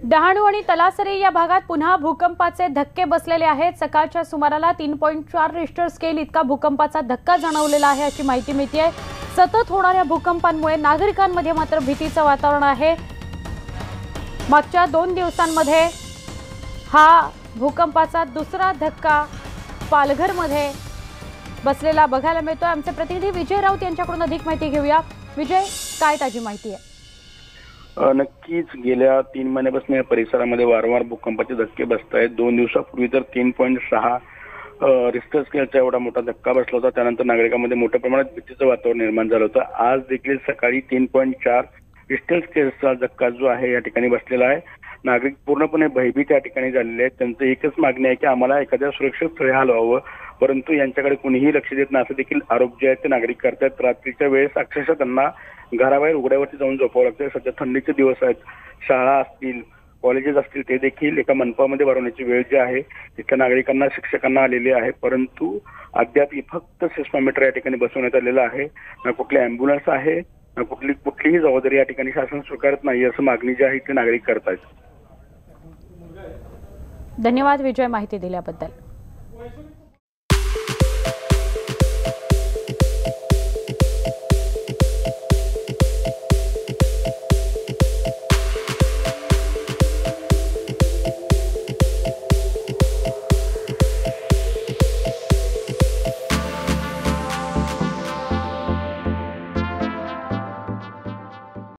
डहाणू आणि तलासरी या भागात पुन्हा भूकंपाचे धक्के बसलेले आहेत। सकाळच्या सुमाराला 3.4 रिश्टर स्केल इतका भूकंपाचा धक्का जाणवलेला आहे अशी माहिती मिळते। सतत होणाऱ्या भूकंपांमुळे नागरिकांमध्ये मात्र भीतीचं वातावरण आहे। मागच्या 2 दिवसांमध्ये हा भूकंपाचा दुसरा धक्का पालघरमध्ये बसलेला बघायला मिळतोय। आमचे प्रतिनिधी विजय राऊत यांच्याकडून अधिक माहिती घेऊया। विजय, काय ताजी माहिती आहे? नक्कीच गेल्या 3 महिन्यापासून या परिसरामध्ये वारंवार भूकंपाचे धक्के बसत आहेत। 2 दिवसापूर्वी तर 3.6 रिश्टर स्केलचा एवढा मोठा धक्का बसला होता। त्यानंतर नागरिकांमध्ये मोठ्या प्रमाणात भीतीचं वातावरण निर्माण झालं होतं। आज देखील सकाळी 3.4 रिश्टर स्केलचा धक्का जो आहे या ठिकाणी बसलेला आहे। नागरिक पूर्णपणे भयभीत या ठिकाणी झालेले आहेत। त्यांचं एकच मागणी आहे की आम्हाला एखाद्या सुरक्षित स्थळी हलवावं, परंतु यांच्याकडे कुणीही लक्ष देत नाही असं देखील आरोप जे आहेत ते नागरिक करतात। रात्रीच्या वेळेस अक्षरशः त्यांना घराबाहेर उघड्यावरती जाऊन झोपावं लागतं। सध्या थंडीचे दिवस आहेत, शाळा असतील, कॉलेजेस असतील, ते देखील एका मंडपामध्ये भरवण्याची वेळ जी आहे तिथल्या नागरिकांना, शिक्षकांना आलेली आहे। परंतु अद्याप फक्त सिस्मोमीटर या ठिकाणी बसवण्यात आलेलं आहे। ना कुठली अँब्युलन्स आहे, ना कुठलीही जबाबदारी या ठिकाणी शासन स्वीकारत नाही असं मागणी जी आहे ते नागरिक करतात। धन्यवाद विजय, माहिती दिल्याबद्दल।